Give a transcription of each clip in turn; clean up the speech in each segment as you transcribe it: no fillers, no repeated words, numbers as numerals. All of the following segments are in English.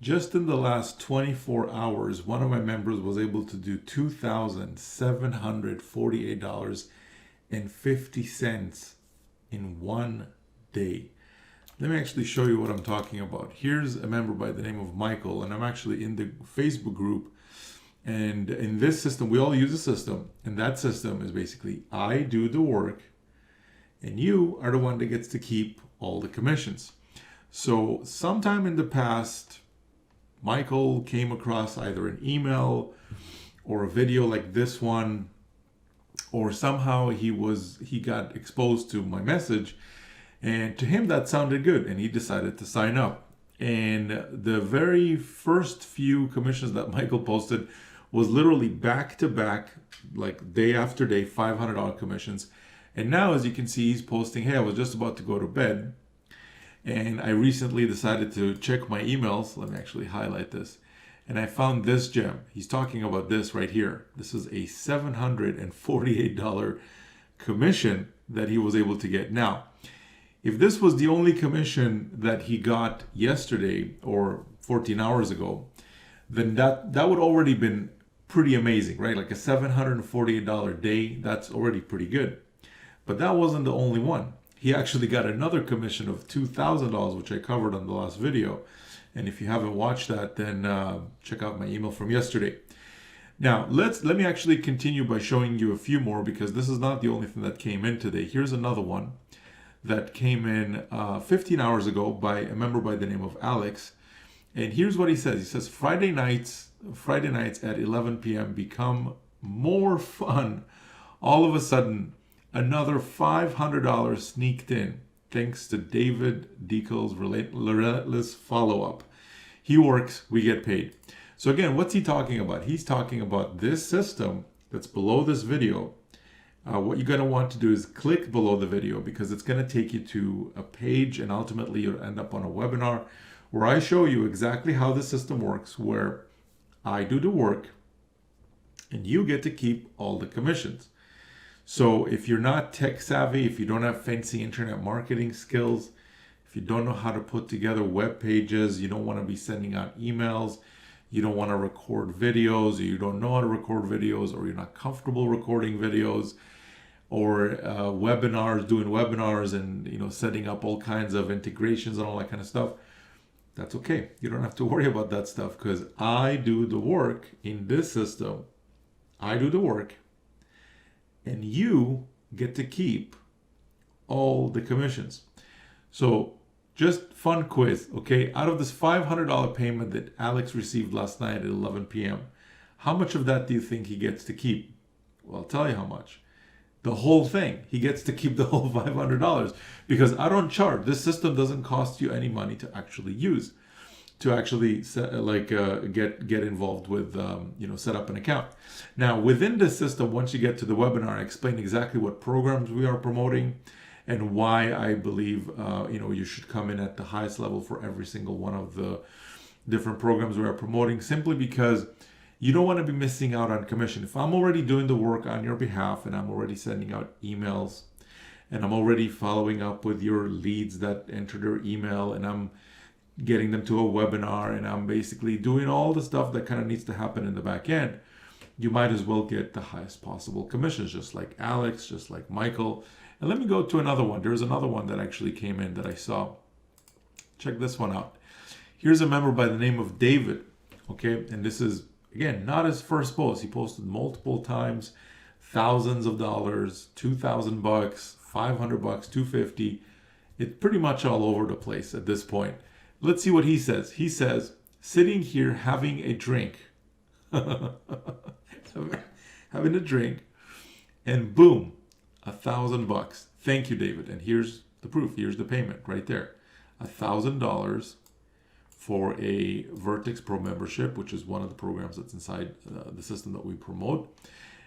Just in the last 24 hours, one of my members was able to do $2,748.50 in one day. Let me actually show you what I'm talking about. Here's a member by the name of Michael, and I'm actually in the Facebook group. And in this system, we all use a system, and that system is basically I do the work, and you are the one that gets to keep all the commissions. So sometime in the past, Michael came across either an email or a video like this one, or somehow he got exposed to my message, and to him that sounded good, and he decided to sign up. And the very first few commissions that Michael posted was literally back to back, like day after day, $500 commissions. And now, as you can see, he's posting, hey, I was just about to go to bed, and I recently decided to check my emails. Let me actually highlight this. And I found this gem. He's talking about this right here. This is a $748 commission that he was able to get. Now, if this was the only commission that he got yesterday or 14 hours ago, then that would already been pretty amazing, right? Like a $748 day, that's already pretty good. But that wasn't the only one. He actually got another commission of $2,000, which I covered on the last video. And if you haven't watched that, then check out my email from yesterday. Now, let me actually continue by showing you a few more, because this is not the only thing that came in today. Here's another one that came in 15 hours ago by a member by the name of Alex. And here's what he says. He says, Friday nights at 11 p.m. become more fun. All of a sudden, another $500 sneaked in, thanks to David Dekel's relentless follow-up. He works, we get paid. So again, what's he talking about? He's talking about this system that's below this video. What you're going to want to do is click below the video, because it's going to take you to a page, and ultimately you'll end up on a webinar where I show you exactly how the system works, where I do the work and you get to keep all the commissions. So if you're not tech savvy, if you don't have fancy internet marketing skills, if you don't know how to put together web pages, you don't want to be sending out emails, you don't want to record videos, or you don't know how to record videos, or you're not comfortable recording videos, or doing webinars and setting up all kinds of integrations and all that kind of stuff, that's okay. You don't have to worry about that stuff, because I do the work in this system. I do the work, and you get to keep all the commissions. So just fun quiz, okay? Out of this $500 payment that Alex received last night at 11 p.m., how much of that do you think he gets to keep? Well, I'll tell you how much. The whole thing. He gets to keep the whole $500, because I don't charge. This system doesn't cost you any money to actually use, to actually get involved with, set up an account. Now, within this system, once you get to the webinar, I explain exactly what programs we are promoting and why I believe, you should come in at the highest level for every single one of the different programs we are promoting, simply because you don't want to be missing out on commission. If I'm already doing the work on your behalf, and I'm already sending out emails, and I'm already following up with your leads that enter their email, and I'm getting them to a webinar, and I'm basically doing all the stuff that kind of needs to happen in the back end, you might as well get the highest possible commissions, just like Alex, just like Michael. And let me go to another one. There's another one that actually came in that I saw. Check this one out. Here's a member by the name of David. Okay, and this is, again, not his first post. He posted multiple times, thousands of dollars, $2,000, $500, $250. It's pretty much all over the place at this point. Let's see what he says. He says, sitting here having a drink, having a drink, and boom, $1,000. Thank you, David. And here's the proof. Here's the payment right there. $1,000 for a Vertex Pro membership, which is one of the programs that's inside the system that we promote.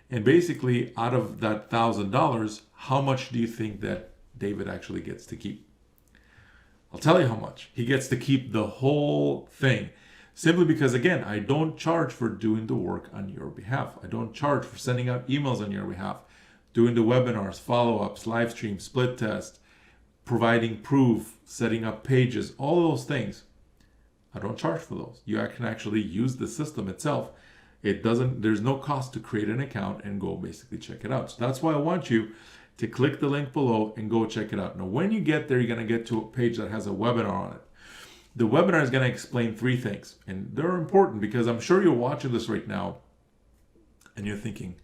And basically, out of that $1,000, how much do you think that David actually gets to keep? I'll tell you how much. He gets to keep the whole thing. Simply because, again, I don't charge for doing the work on your behalf. I don't charge for sending out emails on your behalf, doing the webinars, follow-ups, live streams, split test, providing proof, setting up pages, all those things. I don't charge for those. You can actually use the system itself. There's no cost to create an account and go basically check it out. So that's why I want you to click the link below and go check it out. Now, when you get there, you're going to get to a page that has a webinar on it. The webinar is going to explain 3 things, and they're important because I'm sure you're watching this right now and you're thinking,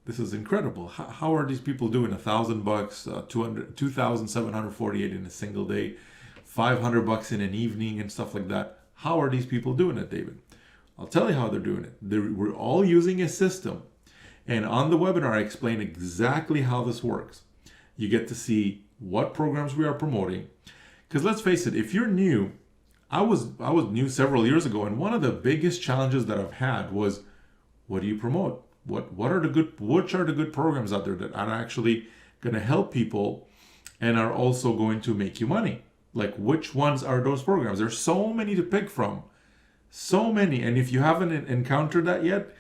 this is incredible. How are these people doing $1,000, 2,748 in a single day, $500 in an evening and stuff like that? How are these people doing it, David? I'll tell you how they're doing it. We're all using a system. And on the webinar, I explain exactly how this works. You get to see what programs we are promoting. Because let's face it, if you're new, I was new several years ago, and one of the biggest challenges that I've had was, what do you promote? Which are the good programs out there that are actually going to help people and are also going to make you money? Like, which ones are those programs? There's so many to pick from. So many. And if you haven't encountered that yet,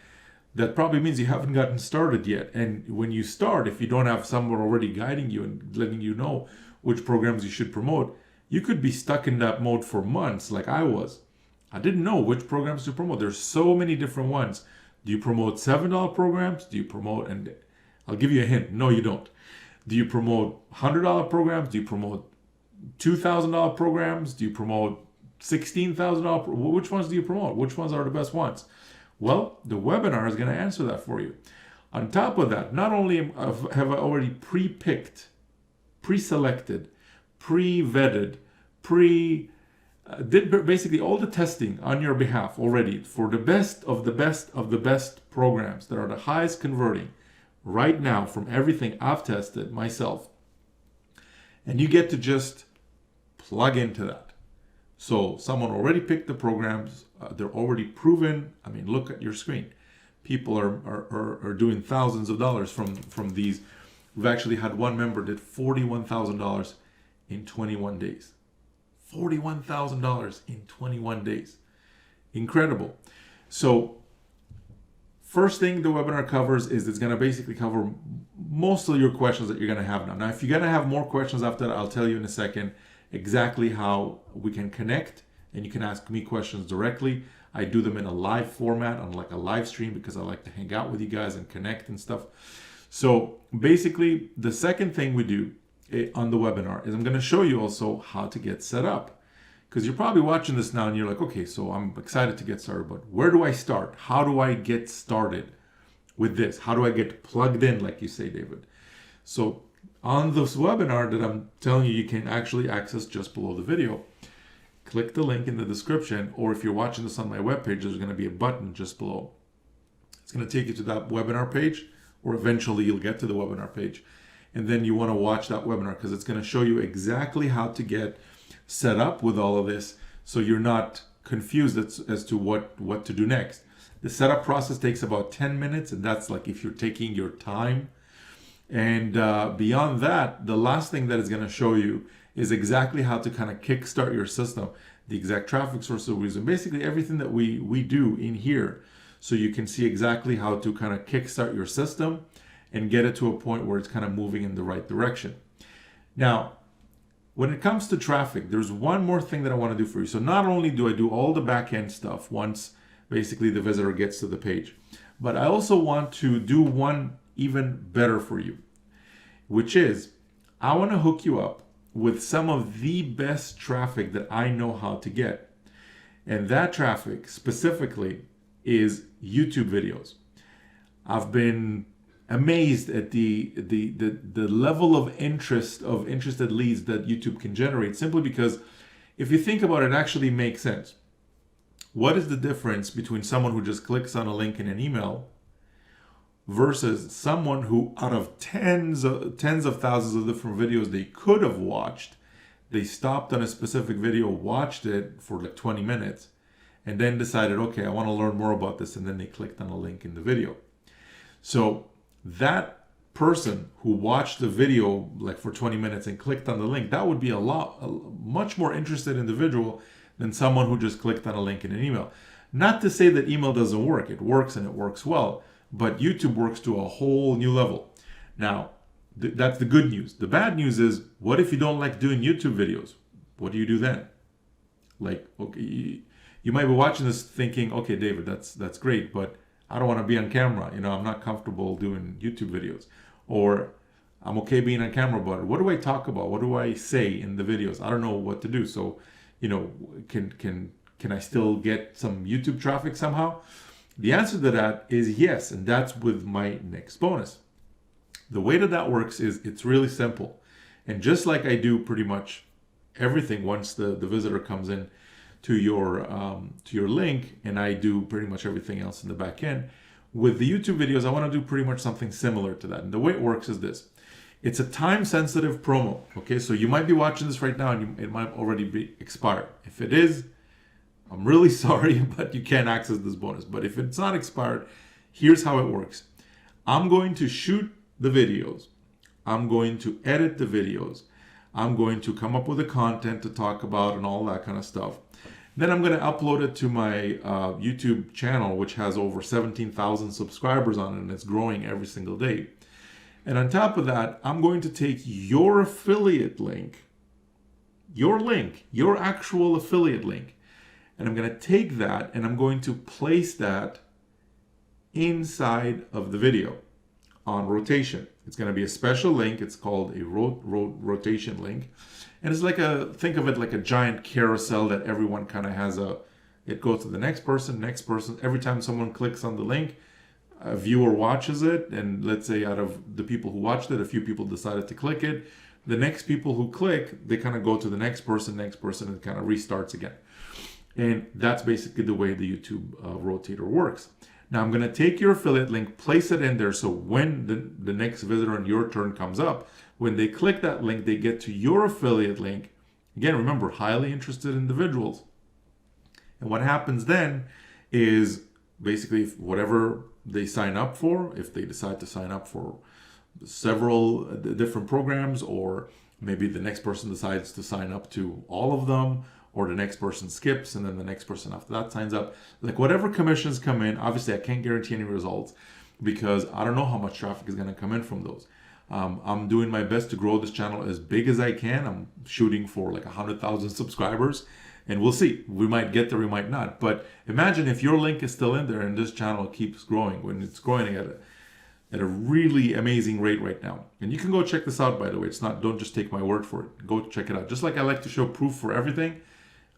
that probably means you haven't gotten started yet. And when you start, if you don't have someone already guiding you and letting you know which programs you should promote, you could be stuck in that mode for months like I was. I didn't know which programs to promote. There's so many different ones. Do you promote $7 programs? Do you promote, and I'll give you a hint, no you don't. Do you promote $100 programs? Do you promote $2,000 programs? Do you promote $16,000? Which ones do you promote? Which ones are the best ones? Well, the webinar is going to answer that for you. On top of that, not only have I already pre-picked, pre-selected, pre-vetted, did basically all the testing on your behalf already for the best of the best of the best programs that are the highest converting right now from everything I've tested myself. And you get to just plug into that. So someone already picked the programs, they're already proven. I mean, look at your screen. People are doing thousands of dollars from these. We've actually had one member did $41,000 in 21 days. $41,000 in 21 days. Incredible. So first thing the webinar covers is it's going to basically cover most of your questions that you're going to have now. Now, if you're going to have more questions after that, I'll tell you in a second exactly how we can connect, and you can ask me questions directly. I do them in a live format on like a live stream because I like to hang out with you guys and connect and stuff. So basically, the second thing we do on the webinar is I'm going to show you also how to get set up, because you're probably watching this now and you're like, okay, so I'm excited to get started, but where do I start? How do I get started with this? How do I get plugged in, like you say, David? So on this webinar that I'm telling you can actually access just below the video, click the link in the description, or if you're watching this on my webpage, there's going to be a button just below. It's going to take you to that webinar page, or eventually you'll get to the webinar page. And then you want to watch that webinar because it's going to show you exactly how to get set up with all of this, so you're not confused as to what to do next. The setup process takes about 10 minutes, and that's like if you're taking your time. And beyond that, the last thing that it's going to show you is exactly how to kind of kickstart your system, the exact traffic source that we use, and basically everything that we do in here, so you can see exactly how to kind of kickstart your system and get it to a point where it's kind of moving in the right direction. Now, when it comes to traffic, there's one more thing that I want to do for you. So not only do I do all the back-end stuff once basically the visitor gets to the page, but I also want to do one even better for you, which is I want to hook you up with some of the best traffic that I know how to get. And that traffic specifically is YouTube videos. I've been amazed at the level of interested leads that YouTube can generate, simply because if you think about it, it actually makes sense. What is the difference between someone who just clicks on a link in an email versus someone who, out of tens of thousands of different videos they could have watched, they stopped on a specific video, watched it for like 20 minutes, and then decided, okay, I want to learn more about this, and then they clicked on a link in the video. So that person who watched the video like for 20 minutes and clicked on the link, that would be a much more interested individual than someone who just clicked on a link in an email. Not to say that email doesn't work. It works, and it works well, but YouTube works to a whole new level. Now, that's the good news. The bad news is, what if you don't like doing YouTube videos? What do you do then? Like, okay, you might be watching this thinking, okay, David, that's great, but I don't want to be on camera. I'm not comfortable doing YouTube videos. Or I'm okay being on camera, but what do I talk about? What do I say in the videos? I don't know what to do. So, can I still get some YouTube traffic somehow? The answer to that is yes, and that's with my next bonus. The way that works is it's really simple. And just like I do pretty much everything once the visitor comes in to your link, and I do pretty much everything else in the back end, with the YouTube videos, I want to do pretty much something similar to that. And the way it works is this. It's a time-sensitive promo. Okay, so you might be watching this right now and it might already be expired. If it is, I'm really sorry, but you can't access this bonus. But if it's not expired, here's how it works. I'm going to shoot the videos. I'm going to edit the videos. I'm going to come up with the content to talk about and all that kind of stuff. Then I'm going to upload it to my YouTube channel, which has over 17,000 subscribers on it, and it's growing every single day. And on top of that, I'm going to take your affiliate link, your actual affiliate link, and I'm going to take that and I'm going to place that inside of the video on rotation. It's going to be a special link. It's called a rotation link. And it's like think of it like a giant carousel that everyone kind of has it goes to the next person. Every time someone clicks on the link, a viewer watches it. And let's say out of the people who watched it, a few people decided to click it. The next people who click, they kind of go to the next person, and it kind of restarts again. And that's basically the way the YouTube rotator works. Now I'm going to take your affiliate link, place it in there, so when the next visitor on your turn comes up, when they click that link, they get to your affiliate link. Again, remember, highly interested individuals. And what happens then is basically whatever they sign up for, if they decide to sign up for several different programs, or maybe the next person decides to sign up to all of them, or the next person skips and then the next person after that signs up. Like whatever commissions come in, obviously I can't guarantee any results because I don't know how much traffic is going to come in from those. I'm doing my best to grow this channel as big as I can. I'm shooting for like 100,000 subscribers, and we'll see. We might get there, we might not. But imagine if your link is still in there and this channel keeps growing, when it's growing at a really amazing rate right now. And you can go check this out, by the way. Don't just take my word for it. Go check it out. Just like I like to show proof for everything,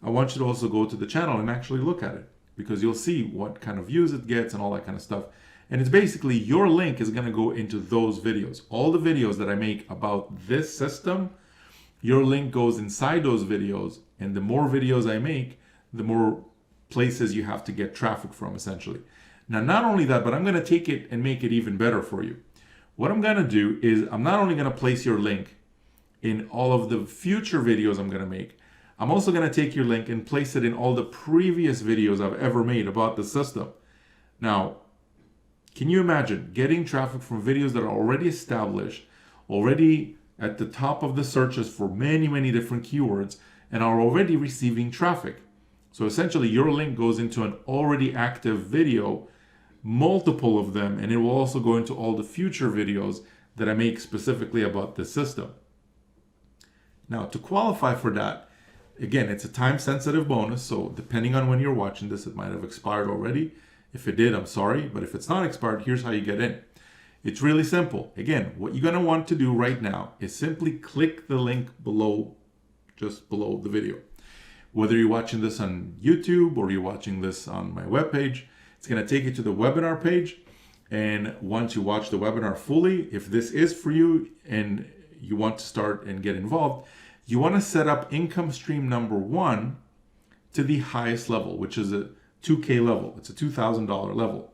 I want you to also go to the channel and actually look at it, because you'll see what kind of views it gets and all that kind of stuff. And it's basically your link is going to go into those videos. All the videos that I make about this system, your link goes inside those videos. And the more videos I make, the more places you have to get traffic from, essentially. Now, not only that, but I'm going to take it and make it even better for you. What I'm going to do is I'm not only going to place your link in all of the future videos I'm going to make, I'm also going to take your link and place it in all the previous videos I've ever made about the system. Now, can you imagine getting traffic from videos that are already established, already at the top of the searches for many, many different keywords, and are already receiving traffic? So essentially, your link goes into an already active video, multiple of them, and it will also go into all the future videos that I make specifically about this system. Now, to qualify for that, again, it's a time-sensitive bonus, so depending on when you're watching this, it might have expired already. If it did, I'm sorry, but if it's not expired, here's how you get in. It's really simple. Again, what you're going to want to do right now is simply click the link below, just below the video. Whether you're watching this on YouTube or you're watching this on my webpage, it's going to take you to the webinar page. And once you watch the webinar fully, if this is for you and you want to start and get involved, you want to set up income stream number 1 to the highest level, which is a 2K level. It's a $2,000 level.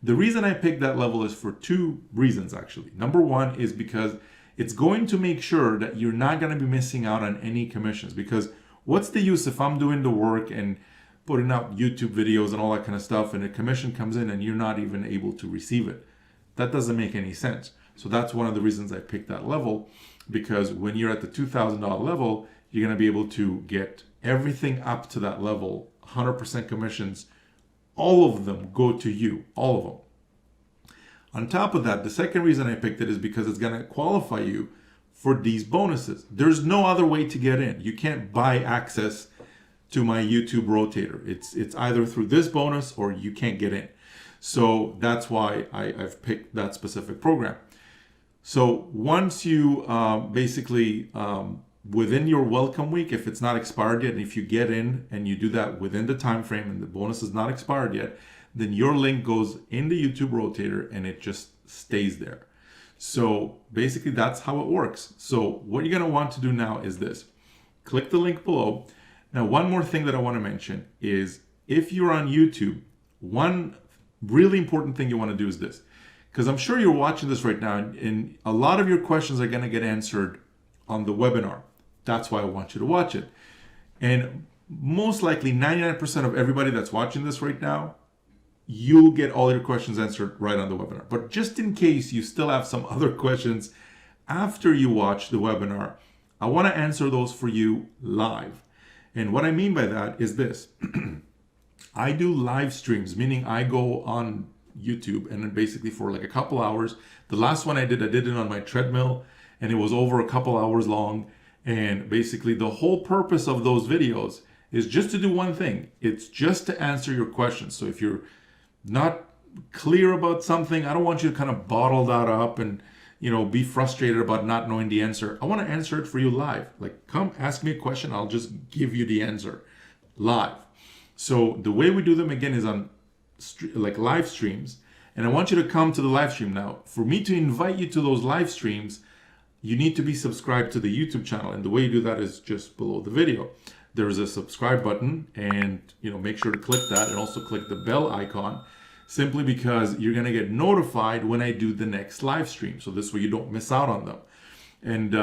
The reason I picked that level is for 2 reasons, actually. Number 1 is because it's going to make sure that you're not going to be missing out on any commissions. Because what's the use if I'm doing the work and putting out YouTube videos and all that kind of stuff, and a commission comes in and you're not even able to receive it? That doesn't make any sense. So that's one of the reasons I picked that level, because when you're at the $2,000 level, you're going to be able to get everything up to that level, 100% commissions. All of them go to you, all of them. On top of that, the second reason I picked it is because it's going to qualify you for these bonuses. There's no other way to get in. You can't buy access to my YouTube rotator. It's either through this bonus or you can't get in. So that's why I've picked that specific program. So once you basically within your welcome week, if it's not expired yet, and if you get in and you do that within the time frame and the bonus is not expired yet, then your link goes in the YouTube rotator and it just stays there. So basically that's how it works. So what you're going to want to do now is this. Click the link below. Now, one more thing that I want to mention is if you're on YouTube, one really important thing you want to do is this, because I'm sure you're watching this right now and a lot of your questions are going to get answered on the webinar. That's why I want you to watch it. And most likely 99% of everybody that's watching this right now, you'll get all your questions answered right on the webinar. But just in case you still have some other questions after you watch the webinar, I want to answer those for you live. And what I mean by that is this. I do live streams, meaning I go on YouTube and then basically for like a couple hours. The last one I did it on my treadmill and it was over a couple hours long. And basically the whole purpose of those videos is just to do one thing. It's just to answer your questions. So if you're not clear about something, I don't want you to kind of bottle that up and be frustrated about not knowing the answer. I want to answer it for you live. Like, come ask me a question. I'll just give you the answer live. So the way we do them again is on like live streams. And I want you to come to the live stream. Now, for me to invite you to those live streams, you need to be subscribed to the YouTube channel. And the way you do that is just below the video. There's a subscribe button and make sure to click that and also click the bell icon, simply because you're going to get notified when I do the next live stream. So this way you don't miss out on them. And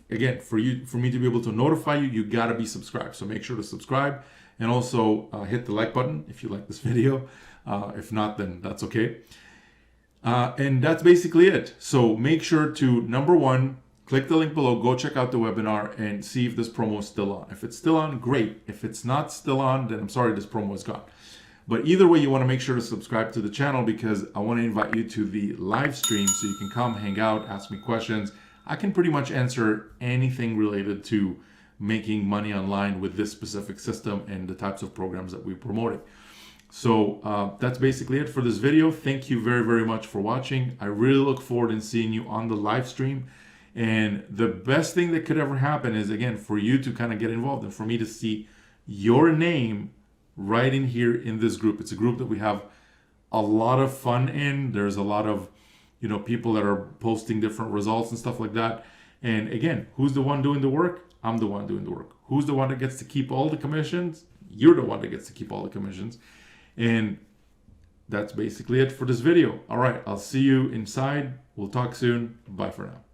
again, for me to be able to notify you, you got to be subscribed. So make sure to subscribe and also hit the like button if you like this video. If not, then that's okay. And that's basically it. So make sure to, number one, click the link below, go check out the webinar and see if this promo is still on. If it's still on, great. If it's not still on, then I'm sorry, this promo is gone. But either way, you want to make sure to subscribe to the channel because I want to invite you to the live stream so you can come, hang out, ask me questions. I can pretty much answer anything related to making money online with this specific system and the types of programs that we're promoting. So that's basically it for this video. Thank you very, very much for watching. I really look forward to seeing you on the live stream. And the best thing that could ever happen is, again, for you to kind of get involved and for me to see your name right in here in this group. It's a group that we have a lot of fun in. There's a lot of, people that are posting different results and stuff like that. And again, who's the one doing the work? I'm the one doing the work. Who's the one that gets to keep all the commissions? You're the one that gets to keep all the commissions. And that's basically it for this video. All right, I'll see you inside. We'll talk soon. Bye for now.